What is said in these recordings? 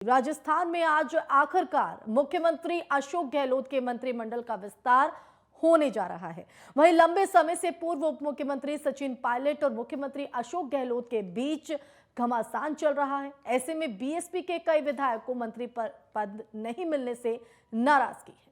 राजस्थान में आज आखिरकार मुख्यमंत्री अशोक गहलोत के मंत्रिमंडल का विस्तार होने जा रहा है। वहीं लंबे समय से पूर्व उप मुख्यमंत्री सचिन पायलट और मुख्यमंत्री अशोक गहलोत के बीच घमासान चल रहा है। ऐसे में बीएसपी के कई विधायक को मंत्री पद नहीं मिलने से नाराजगी है।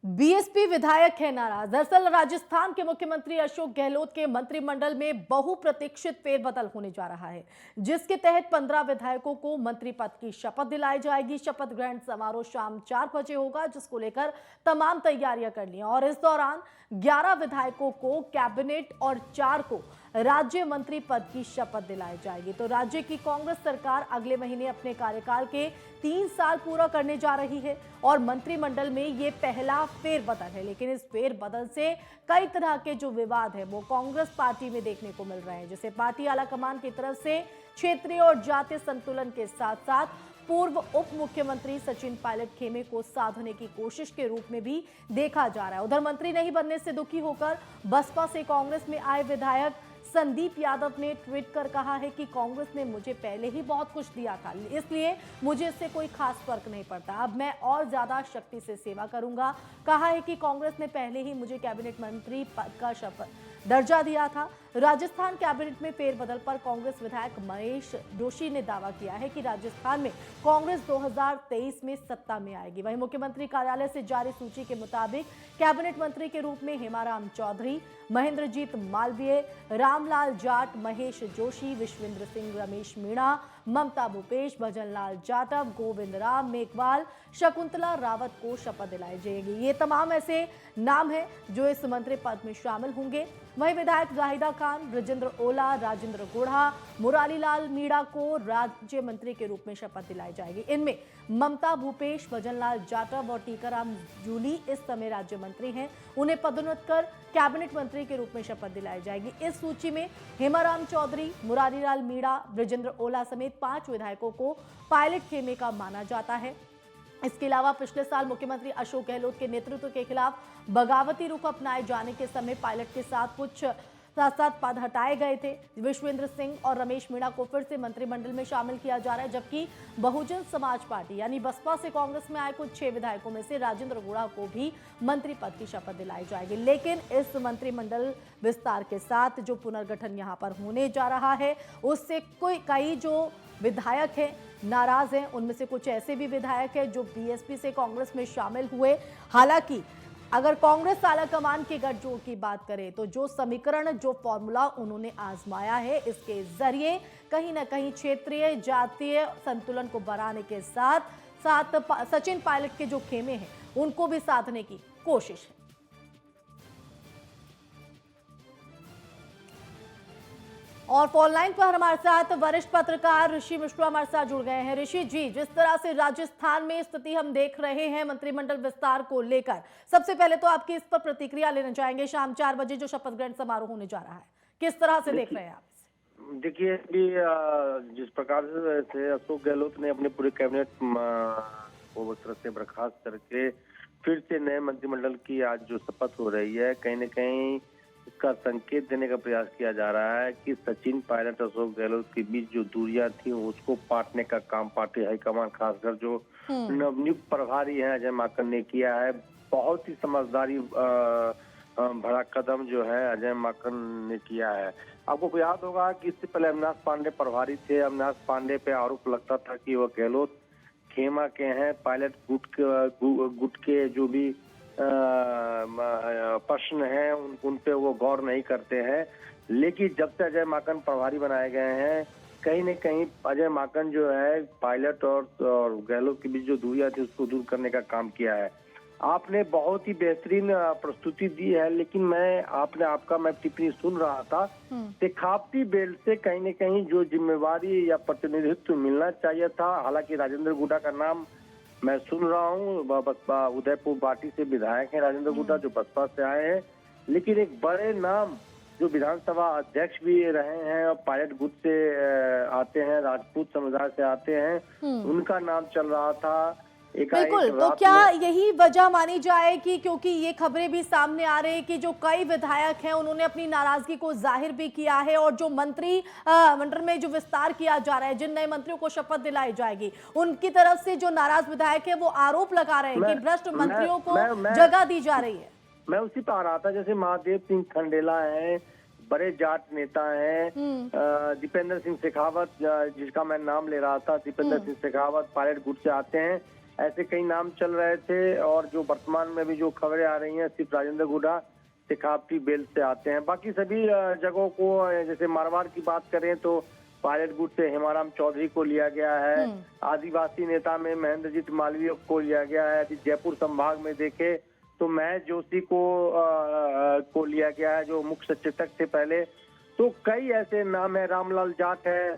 बीएसपी विधायक है नाराज। दरअसल राजस्थान के मुख्यमंत्री अशोक गहलोत के मंत्रिमंडल में बहुप्रतीक्षित फेरबदल होने जा रहा है, जिसके तहत 15 विधायकों को मंत्री पद की शपथ दिलाई जाएगी। शपथ ग्रहण समारोह शाम 4 बजे होगा, जिसको लेकर तमाम तैयारियां कर ली हैं और इस दौरान 11 विधायकों को कैबिनेट और 4 को राज्य मंत्री पद की शपथ दिलाई जाएगी। तो राज्य की कांग्रेस सरकार अगले महीने अपने कार्यकाल के 3 साल पूरा करने जा रही है और मंत्रिमंडल में ये पहला फेरबदल है। लेकिन इस फेरबदल से कई तरह के जो विवाद है वो कांग्रेस पार्टी में देखने को मिल रहे हैं, जिसे पार्टी आलाकमान की तरफ से क्षेत्रीय और जातीय संतुलन के साथ साथ पूर्व उप मुख्यमंत्री सचिन पायलट खेमे को साधने की कोशिश के रूप में भी देखा जा रहा है। उधर मंत्री नहीं बनने से दुखी होकर बसपा से कांग्रेस में आए विधायक संदीप यादव ने ट्वीट कर कहा है कि कांग्रेस ने मुझे पहले ही बहुत कुछ दिया था, इसलिए मुझे इससे कोई खास फर्क नहीं पड़ता। अब मैं और ज्यादा शक्ति से सेवा करूंगा। कहा है कि कांग्रेस ने पहले ही मुझे कैबिनेट मंत्री पद का शपथ दर्जा दिया था। राजस्थान कैबिनेट में फेरबदल पर कांग्रेस विधायक महेश जोशी ने दावा किया है कि राजस्थान में कांग्रेस 2023 में सत्ता में आएगी। वहीं मुख्यमंत्री कार्यालय से जारी सूची के मुताबिक कैबिनेट मंत्री के रूप में हेमाराम चौधरी, महेंद्रजीत मालवीय, रामलाल जाट, महेश जोशी, विश्वेंद्र सिंह, रमेश मीणा, ममता भूपेश, भजनलाल जाटव, गोविंद राम मेघवाल, शकुंतला रावत को शपथ दिलाई जाएगी। ये तमाम ऐसे नाम हैं जो इस मंत्री पद में शामिल होंगे। वहीं विधायक जाहिदा खान, ब्रजेंद्र ओला, राजेंद्र गुढ़ा, मुरारीलाल मीणा को राज्य मंत्री के रूप में शपथ दिलाई जाएगी। इनमें ममता भूपेश, भजनलाल जाटव और टीकाराम जूली इस समय राज्य मंत्री हैं। उन्हें पदोन्नत कर कैबिनेट मंत्री के रूप में शपथ दिलाई जाएगी। इस सूची में हेमाराम चौधरी, मुरारीलाल मीणा, ब्रजेंद्र ओला समेत 5 विधायकों को पायलट खेमे का माना जाता है। इसके अलावा पिछले साल मुख्यमंत्री अशोक गहलोत के नेतृत्व के खिलाफ बगावती रुख अपनाए जाने के समय पायलट के साथ कुछ साथ पद हटाए गए थे। विश्वेंद्र सिंह और रमेश मीणा को फिर से मंत्रिमंडल में शामिल किया जा रहा है, जबकि बहुजन समाज पार्टी यानी बसपा से कांग्रेस में आए कुछ 6 विधायकों में से राजेंद्र गुढ़ा को भी मंत्री पद की शपथ दिलाई जाएगी। लेकिन इस मंत्रिमंडल विस्तार के साथ जो पुनर्गठन यहां पर होने जा रहा है, उससे कई जो विधायक हैं नाराज हैं। उनमें से कुछ ऐसे भी विधायक हैं जो बीएसपी से कांग्रेस में शामिल हुए। हालांकि अगर कांग्रेस आलाकमान के गठजोड़ की बात करें तो जो समीकरण, जो फॉर्मूला उन्होंने आजमाया है, इसके जरिए कहीं ना कहीं क्षेत्रीय जातीय संतुलन को बढ़ाने के साथ साथ सचिन पायलट के जो खेमे हैं उनको भी साधने की कोशिश है। और फोन लाइन पर हमारे साथ वरिष्ठ पत्रकार ऋषि मिश्रा हमारे साथ जुड़ गए हैं। ऋषि जी, जिस तरह से राजस्थान में स्थिति हम देख रहे हैं मंत्रिमंडल विस्तार को लेकर, सबसे पहले तो आपकी इस पर प्रतिक्रिया लेना चाहेंगे। शाम 4 बजे जो शपथ ग्रहण समारोह होने जा रहा है, किस तरह से देख रहे हैं आप? देखिए, जिस प्रकार से अशोक गहलोत ने अपने पूरे कैबिनेट को उस तरह से बर्खास्त करके फिर से नए मंत्रिमंडल की आज जो शपथ हो रही है, कहीं न कहीं इसका संकेत देने का प्रयास किया जा रहा है कि सचिन पायलट और अशोक गहलोत के बीच जो दूरियां थी उसको पाटने का काम पार्टी हाईकमान, खासकर जो नवनियुक्त प्रभारी हैं अजय माकन ने किया है। बहुत ही समझदारी भरा कदम जो है अजय माकन ने किया है। आपको याद होगा कि इससे पहले अविनाश पांडे प्रभारी थे। अविनाश पांडे पे आरोप लगता था कि वह गहलोत खेमा के हैं, पायलट गुट के जो भी प्रश्न हैं उन पे वो गौर नहीं करते हैं। लेकिन जब से अजय माकन प्रभारी बनाए गए हैं, कहीं न कहीं अजय माकन जो है पायलट और गहलोत के बीच जो दूरियां थी उसको दूर करने का काम किया है। आपने बहुत ही बेहतरीन प्रस्तुति दी है, लेकिन मैं टिप्पणी सुन रहा था, सिखावती बेल्ट से कहीं न कहीं जो जिम्मेवारी या प्रतिनिधित्व मिलना चाहिए था। हालांकि राजेंद्र गुढ़ा का नाम मैं सुन रहा हूँ, बसपा उदयपुर पार्टी से विधायक हैं राजेंद्र गुढ़ा, जो बसपा से आए हैं, लेकिन एक बड़े नाम जो विधानसभा अध्यक्ष भी रहे हैं और पायलट गुट से आते हैं, राजपूत समुदाय से आते हैं, उनका नाम चल रहा था। बिल्कुल, तो क्या यही वजह मानी जाए कि क्योंकि ये खबरें भी सामने आ रही है कि जो कई विधायक हैं उन्होंने अपनी नाराजगी को जाहिर भी किया है और जो मंत्री मंडल में जो विस्तार किया जा रहा है, जिन नए मंत्रियों को शपथ दिलाई जाएगी, उनकी तरफ से जो नाराज विधायक है वो आरोप लगा रहे हैं कि भ्रष्ट मंत्रियों को जगह दी जा रही है। मैं उसी पर आ रहा था, जैसे महादेव सिंह खंडेला है, बड़े जाट नेता हैं, दीपेंद्र सिंह शेखावत, जिसका मैं नाम ले रहा था, दीपेंद्र सिंह शेखावत पायलट गुट से आते हैं, ऐसे कई नाम चल रहे थे। और जो वर्तमान में भी जो खबरें आ रही हैं, सिर्फ राजेंद्र गुड़ा शेखावती बेल्ट से आते हैं। बाकी सभी जगहों को, जैसे मारवाड़ की बात करें तो पायलट गुट से हेमाराम चौधरी को लिया गया है, आदिवासी नेता में महेंद्रजीत मालवीय को लिया गया है। यदि जयपुर संभाग में देखे तो महेश जोशी को लिया गया है, जो मुख्य सचेतक थे पहले। तो कई ऐसे नाम है, रामलाल जाट है,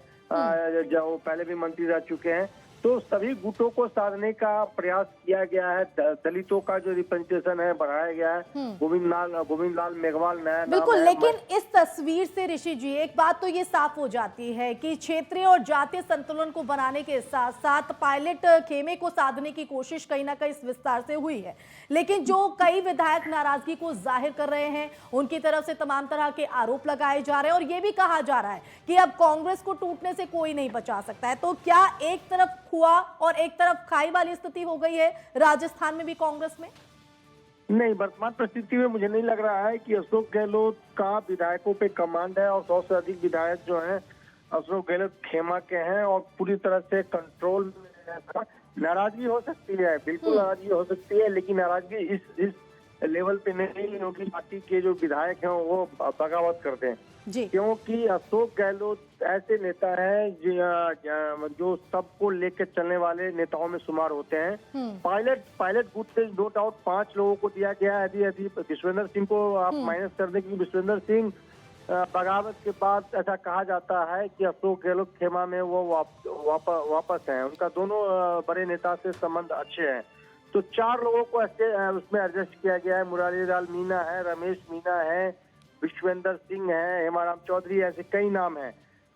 जो पहले भी मंत्री रह चुके हैं। तो सभी गुटों को साधने का प्रयास किया गया है। दलितों का जो रिप्रेजेंटेशन है बढ़ाया गया है। गोविंद लाल मेघवाल नया बिल्कुल, लेकिन इस तस्वीर से ऋषि जी एक बात तो ये साफ हो जाती है कि क्षेत्रीय और जातीय संतुलन को बनाने के साथ साथ पायलट खेमे को साधने की कोशिश कहीं ना कहीं इस विस्तार से हुई है। लेकिन जो कई विधायक नाराजगी को जाहिर कर रहे हैं, उनकी तरफ से तमाम तरह के आरोप लगाए जा रहे हैं और ये भी कहा जा रहा है कि अब कांग्रेस को टूटने से कोई नहीं बचा सकता है। तो क्या एक तरफ हुआ और एक तरफ खाई वाली स्थिति हो गई है राजस्थान में भी कांग्रेस में? नहीं, वर्तमान परिस्थिति में मुझे नहीं लग रहा है कि अशोक गहलोत का विधायकों पे कमांड है और 100 से अधिक विधायक जो हैं अशोक गहलोत खेमा के हैं और पूरी तरह से कंट्रोल में है। नाराजगी हो सकती है, बिल्कुल नाराजगी हो सकती है, लेकिन नाराजगी इस लेवल पे नहीं, क्योंकि पार्टी के जो विधायक हैं वो बगावत करते हैं जी। क्योंकि अशोक गहलोत ऐसे नेता हैं जो सबको लेकर चलने वाले नेताओं में शुमार होते हैं। पायलट गुट से नो डाउट 5 लोगों को दिया गया है। यदि विश्वेंद्र सिंह को आप माइनस कर दें, कि विश्वेंद्र सिंह बगावत के बाद ऐसा कहा जाता है कि अशोक गहलोत खेमा में वो वापस हैं। उनका दोनों बड़े नेता से संबंध अच्छे हैं। तो 4 लोगों को उसमें एडजस्ट किया गया है। मुरारी लाल मीणा है, रमेश मीणा है, विश्वेंद्र सिंह है, हेमाराम चौधरी, ऐसे कई नाम हैं।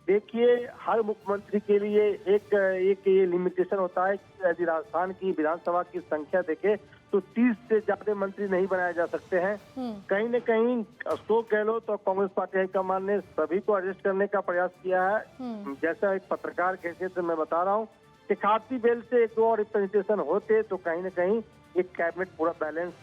देखिए, हर मुख्यमंत्री के लिए एक ये लिमिटेशन होता है कि यदि राजस्थान की विधानसभा की संख्या देखे तो 30 से ज्यादा मंत्री नहीं बनाए जा सकते हैं। कहीं न कहीं अशोक गहलोत और कांग्रेस पार्टी हाईकमान ने सभी को एडजस्ट करने का प्रयास किया है। जैसा एक पत्रकार के हैसियत से मैं बता रहा हूँ कि खाती बेल से 1-2 और रिप्रेजेंटेशन होते तो कहीं न कहीं एक कैबिनेट पूरा बैलेंस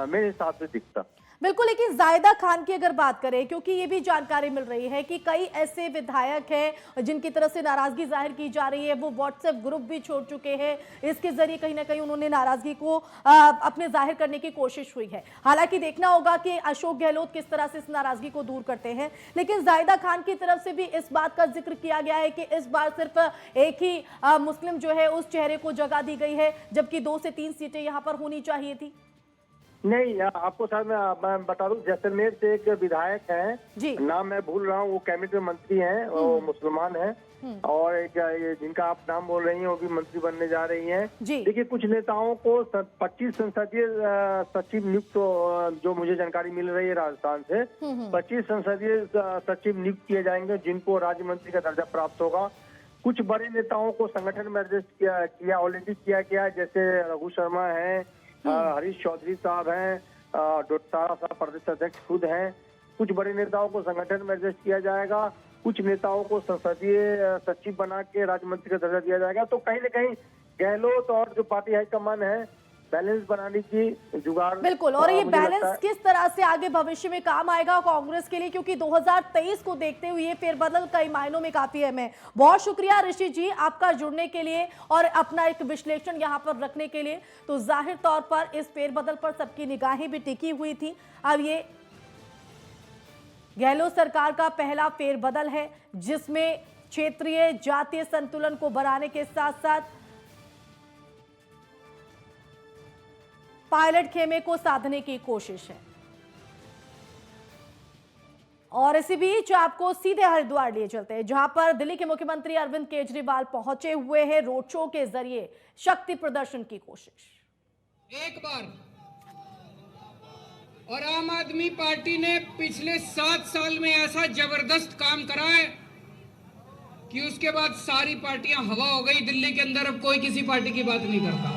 मेरे हिसाब से दिखता। बिल्कुल, लेकिन जायदा खान की अगर बात करें, क्योंकि ये भी जानकारी मिल रही है कि कई ऐसे विधायक हैं जिनकी तरफ से नाराजगी जाहिर की जा रही है, वो व्हाट्सएप ग्रुप भी छोड़ चुके हैं। इसके जरिए कहीं ना कहीं उन्होंने नाराजगी को अपने जाहिर करने की कोशिश हुई है। हालांकि देखना होगा कि अशोक गहलोत किस तरह से इस नाराजगी को दूर करते हैं। लेकिन जायदा खान की तरफ से भी इस बात का जिक्र किया गया है कि इस बार सिर्फ एक ही मुस्लिम जो है उस चेहरे को जगह दी गई है, जबकि 2 से 3 सीटें यहाँ पर होनी चाहिए थी। नहीं, आपको साथ मैं बता दूं, जैसलमेर से एक विधायक हैं, नाम मैं भूल रहा हूँ, वो कैबिनेट में मंत्री हैं, वो मुसलमान हैं, और एक जिनका आप नाम बोल रही हैं वो भी मंत्री बनने जा रही हैं। देखिए, कुछ नेताओं को 25 संसदीय सचिव नियुक्त, जो मुझे जानकारी मिल रही है राजस्थान से, 25 संसदीय सचिव नियुक्त किए जाएंगे, जिनको राज्य मंत्री का दर्जा प्राप्त होगा। कुछ बड़े नेताओं को संगठन में एडजस्ट किया ऑलरेडी किया गया, जैसे रघु शर्मा है, हरीश चौधरी साहब हैं, डोटारा साहब प्रदेश अध्यक्ष खुद हैं। कुछ बड़े नेताओं को संगठन में एडजस्ट किया जाएगा, कुछ नेताओं को संसदीय सचिव बना के राज्य मंत्री का दर्जा दिया जाएगा। तो कहीं न कहीं गहलोत और जो पार्टी हाईकमान है, बैलेंस बनाने की जुगाड़। बिल्कुल, और ये बैलेंस किस तरह से आगे भविष्य में काम आएगा कांग्रेस के लिए, क्योंकि 2023 को देखते हुए ये फेरबदल कई मायनों में काफी अहम है। बहुत शुक्रिया ऋषि जी आपका जुड़ने के लिए और अपना एक विश्लेषण यहाँ पर रखने के लिए। तो जाहिर तौर पर इस फेरबदल पर सबकी निगाहें भी टिकी हुई थी। अब ये गहलोत सरकार का पहला फेरबदल है, जिसमें क्षेत्रीय जातीय संतुलन को बनाने के साथ साथ पायलट खेमे को साधने की कोशिश है। और इसी बीच आपको सीधे हरिद्वार लिए चलते हैं, जहां पर दिल्ली के मुख्यमंत्री अरविंद केजरीवाल पहुंचे हुए हैं। रोड शो के जरिए शक्ति प्रदर्शन की कोशिश। एक बार और आम आदमी पार्टी ने पिछले 7 साल में ऐसा जबरदस्त काम करा है कि उसके बाद सारी पार्टियां हवा हो गई दिल्ली के अंदर। अब कोई किसी पार्टी की बात नहीं करता।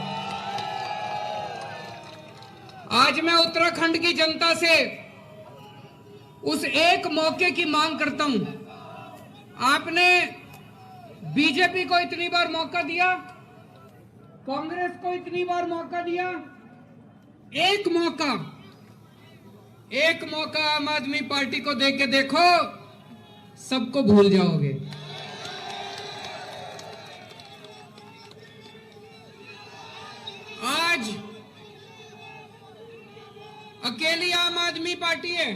आज मैं उत्तराखंड की जनता से उस एक मौके की मांग करता हूं। आपने बीजेपी को इतनी बार मौका दिया, कांग्रेस को इतनी बार मौका दिया, एक मौका आम आदमी पार्टी को दे के देखो, सबको भूल जाओगे। आज अकेली आम आदमी पार्टी है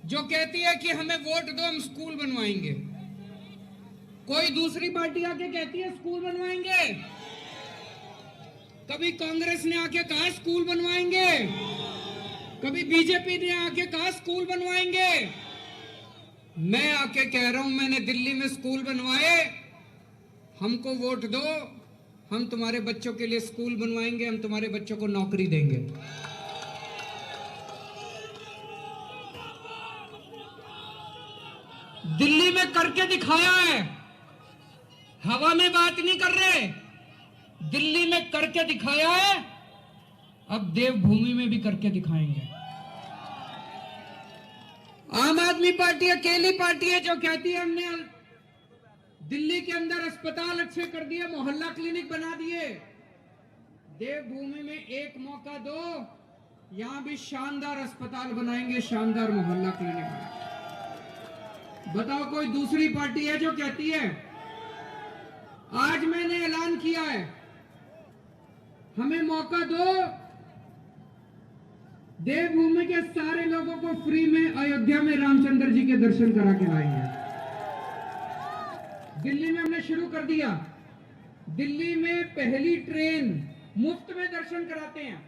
जो कहती है कि हमें वोट दो, हम स्कूल बनवाएंगे। कोई दूसरी पार्टी आके कहती है स्कूल बनवाएंगे। कभी कांग्रेस ने आके कहा स्कूल बनवाएंगे, कभी बीजेपी ने आके कहा स्कूल बनवाएंगे। मैं आके कह रहा हूं, मैंने दिल्ली में स्कूल बनवाए, हमको वोट दो, हम तुम्हारे बच्चों के लिए स्कूल बनवाएंगे, हम तुम्हारे बच्चों को नौकरी देंगे। दिल्ली में करके दिखाया है, हवा में बात नहीं कर रहे, दिल्ली में करके दिखाया है, अब देवभूमि में भी करके दिखाएंगे। आम आदमी पार्टी अकेली पार्टी है जो कहती है हमने दिल्ली के अंदर अस्पताल अच्छे कर दिए, मोहल्ला क्लिनिक बना दिए। देवभूमि में एक मौका दो, यहां भी शानदार अस्पताल बनाएंगे, शानदार मोहल्ला क्लिनिक। बताओ कोई दूसरी पार्टी है जो कहती है? आज मैंने ऐलान किया है, हमें मौका दो, देवभूमि के सारे लोगों को फ्री में अयोध्या में रामचंद्र जी के दर्शन करा के लाएंगे। दिल्ली में हमने शुरू कर दिया, दिल्ली में पहली ट्रेन मुफ्त में दर्शन कराते हैं,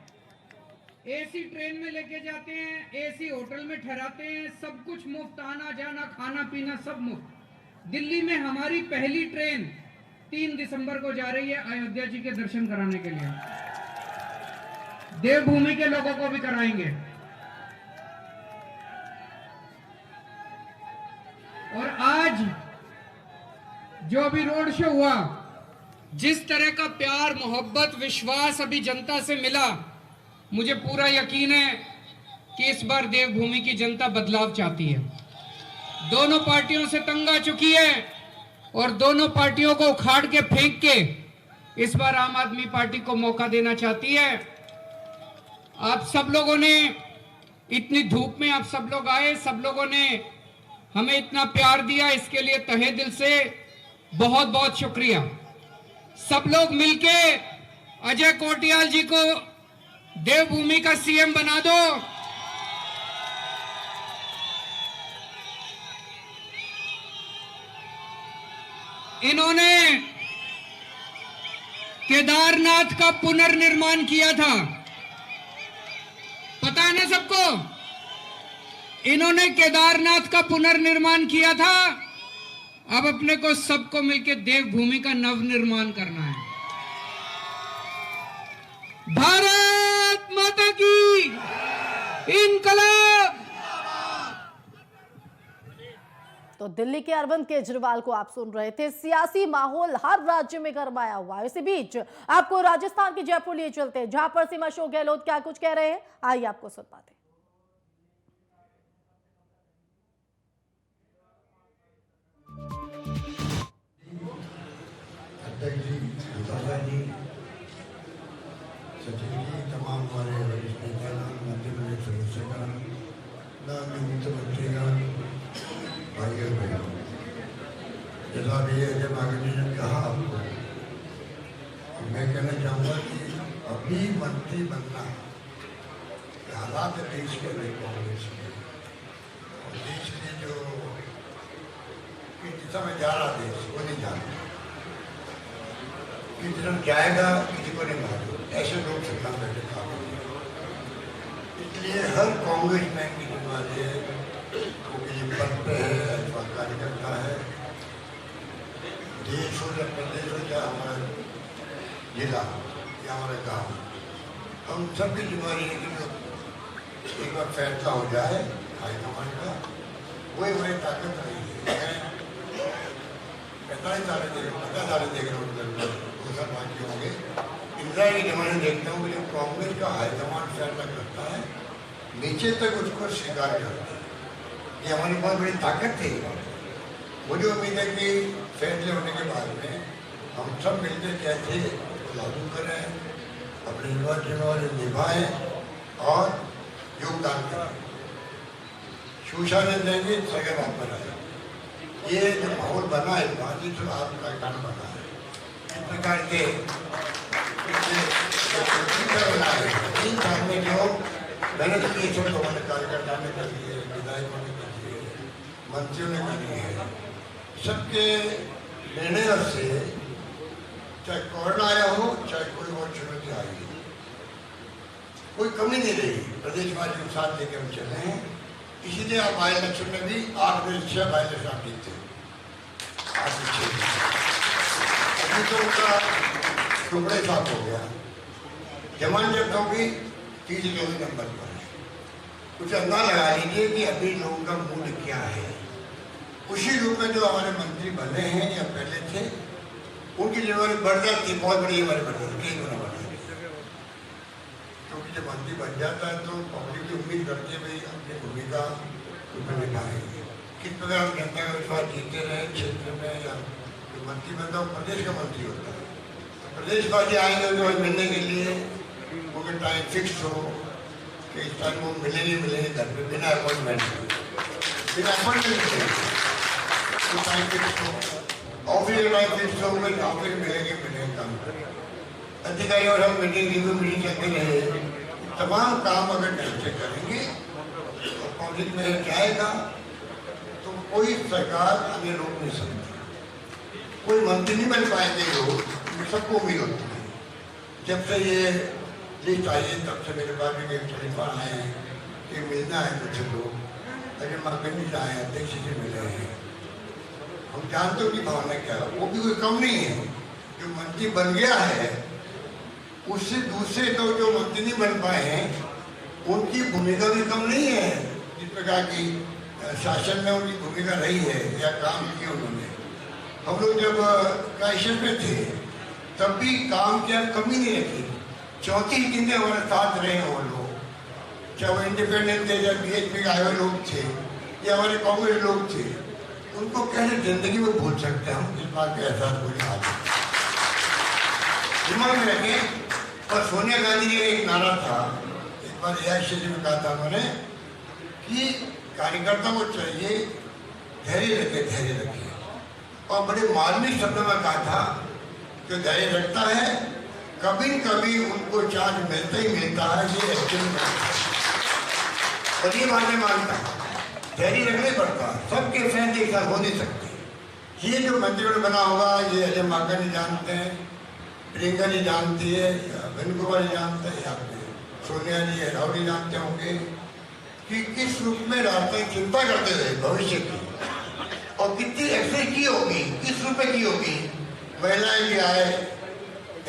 एसी ट्रेन में लेके जाते हैं, एसी होटल में ठहराते हैं, सब कुछ मुफ्त, आना जाना खाना पीना सब मुफ्त। दिल्ली में हमारी पहली ट्रेन 3 दिसंबर को जा रही है अयोध्या जी के दर्शन कराने के लिए। देवभूमि के लोगों को भी कराएंगे। और आज जो भी रोड शो हुआ, जिस तरह का प्यार मोहब्बत विश्वास अभी जनता से मिला, मुझे पूरा यकीन है कि इस बार देवभूमि की जनता बदलाव चाहती है। दोनों पार्टियों से तंग आ चुकी है और दोनों पार्टियों को उखाड़ के फेंक के इस बार आम आदमी पार्टी को मौका देना चाहती है। आप सब लोगों ने इतनी धूप में आप सब लोग आए, सब लोगों ने हमें इतना प्यार दिया, इसके लिए तहे दिल से बहुत बहुत शुक्रिया। सब लोग मिलके अजय कोटियाल जी को देवभूमि का सीएम बना दो। इन्होंने केदारनाथ का पुनर्निर्माण किया था, पता है ना सबको? इन्होंने केदारनाथ का पुनर्निर्माण किया था, अब अपने को सबको मिलकर देवभूमि का नवनिर्माण करना है। भारत माता की इनकलाब। तो दिल्ली के अरविंद केजरीवाल को आप सुन रहे थे। सियासी माहौल हर राज्य में गरमाया हुआ है। इसी बीच आपको राजस्थान के जयपुर लिए चलते हैं, जहां पर सीएम अशोक गहलोत क्या कुछ कह रहे हैं, आइए आपको सुनवाते हैं। तमाम हमारे वरिष्ठ नेतागण, मध्य प्रदेश सदस्यगण, मुख्यमंत्रीगण, भाई और बहनों, जैसा भी अजय मागन जी ने कहा आपको, मैं कहना चाहूँगा कि अभी मंत्री बनना हालात देश के लिए, कांग्रेस के और देश में जो किस दिशा में जा रहा देश वो नहीं जानता, किस तरफ जाएगा किसी को नहीं मालूम, ऐसे लोग सत्ता बैठे काम। इसलिए हर कांग्रेस में किसी वाले वो किसी पद पे है अथवा कार्यकर्ता है, देश हो या प्रदेश हो या हमारा जिला या हमारा गाँव, हम सबकी जिम्मेदारी है कि एक बार फैसला हो जाए हाईकमान का, वही हमारी ताकत रही है। 45 साल देख 50 साल देख रहे हैं, 2 साल बाकी होंगे। इंदिरा के जमाने देखता हूँ कि कांग्रेस का हाईकमान फैसला करता है, नीचे तक उसको स्वीकार करता है। ये हमारी बहुत बड़ी ताकत थी। मुझे उम्मीद है कि फैसले होने के बाद में हम सब मिलकर कैसे लागू करें, अपने जिम्मेदारी निभाएं और योगदान करें। शूशाने देंगे सगे वापस आए। ये जो माहौल बना है बाजी तो आपका काम बना है। इस प्रकार के बना है 3 साल में जो मैंने की लोगों ने कार्यकर्ता ने कर लिए, विधायकों ने कर लिए, मंत्रियों ने कर लिए, सबके निर्णय से चाहे कोरोना आया हो चाहे कोई और चुनौती आई हो, कोई कमी नहीं रही। प्रदेशवासियों के साथ लेकर हम चले हैं। इसीलिए आप बाई इलेक्शन में भी 8 में 6 बाई इलेक्शन आप जीते। अभी तो उनका टुकड़े साफ हो गया। जमान जब होगी 30 नंबर पर कुछ अंदाजा लगा लीजिए कि अभी लोगों का मूड क्या है। उसी रूप में जो हमारे मंत्री बने हैं या पहले थे, उनकी जिम्मेदारी बढ़ जाती, बहुत बड़ी जिम्मेदारी बढ़ जाती, 1 गुना बढ़ जाती। क्योंकि जब मंत्री बन जाता है तो पब्लिक की उम्मीद करती है भाई अपनी भूमिका उसमें निभाएंगे। किस प्रकार हम जनता का विश्वास जीते रहे क्षेत्र में, या जो मंत्री बनता है प्रदेश का मंत्री होता है, तो प्रदेशवासी आएंगे जो मिलने के लिए, उनका टाइम फिक्स हो कि इस टाइम वो मिलेंगे घर पे बिना अपॉइंटमेंट के, टाइम फिक्स हो, ऑफिस टाइम फिक्स हो, ऑफिस मिलेंगे काम करें। अधिकारी और हम मीटिंग रिव्यू मीटिंग करते रहे, तमाम काम अगर ढंग से करेंगे और पब्लिक में जाएगा तो कोई सरकार हमें रोक नहीं सकती। कोई मंत्री नहीं बन पाएंगे लोग, सबको उम्मीद होती है। जब से ये लिस्ट आई है तब से मेरे पास भी एक टेलीफोन आए हैं कि मिलना है कुछ लोग, अरे मार्केट आए अध्यक्ष से मिले हैं। हम जानते हो कि भावना क्या है, वो भी कोई कम नहीं है। जो मंत्री बन गया है उससे दूसरे तो जो मंत्री नहीं बन पाए हैं उनकी भूमिका भी कम नहीं है। जिस प्रकार की शासन में उनकी भूमिका रही है या काम किए उन्होंने। हम लोग जब क्राइसिस में थे तब भी काम किया, कमी नहीं रखी। 34 दिन हमारे साथ रहे हैं वो लोग, चाहे वो इंडिपेंडेंट थे या बीएचपी के आए हुए लोग थे या हमारे कांग्रेस लोग थे। उनको कैसे जिंदगी में भूल सकते हैं हम, इस बात का एहसास कोई आज दिमाग में रखें। और सोनिया गांधी जी का एक नारा था, एक बार एआईसीसी में कहा था उन्होंने कि कार्यकर्ता को चाहिए धैर्य रखे, और बड़े मार्मिक शब्दों में कहा था जो धैर्य रखता है कभी न कभी उनको चार्ज मिलता ही मिलता है। ये एक्चुअली और ये मानने मानता है, धैर्य रखना ही पड़ता है। सबके फैसले एक साथ हो नहीं सकते। ये जो मंत्रिमंडल बना होगा ये अजय माकन जी जानते हैं, प्रियंका जी जानती है, वेणुगोपाल जी जानते हैं, या सोनिया जी राहुल जी जानते होंगे कि किस रूप में राजनीतिक चिंता करते थे भविष्य की, और कितनी एक्सरसाइज की होगी, किस रूप में की होगी। महिलाएं भी आए,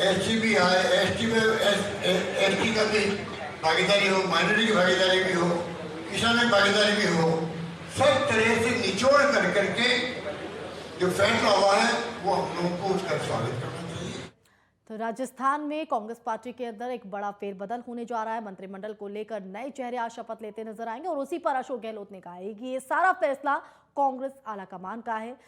एसटी भी आए, एसटी में एसटी का भी भागीदारी हो, माइनॉरिटी की भागीदारी भी हो, किसानों की भागीदारी भी हो, सब तरह से निचोड़ कर करके जो फैसला हुआ है वो हम लोगों को उसका स्वागत करना चाहिए। तो राजस्थान में कांग्रेस पार्टी के अंदर एक बड़ा फेरबदल होने जा रहा है। मंत्रिमंडल को लेकर नए चेहरे आज शपथ लेते नजर आएंगे और उसी पर अशोक गहलोत ने कहा है कि ये सारा फैसला कांग्रेस आलाकमान का है।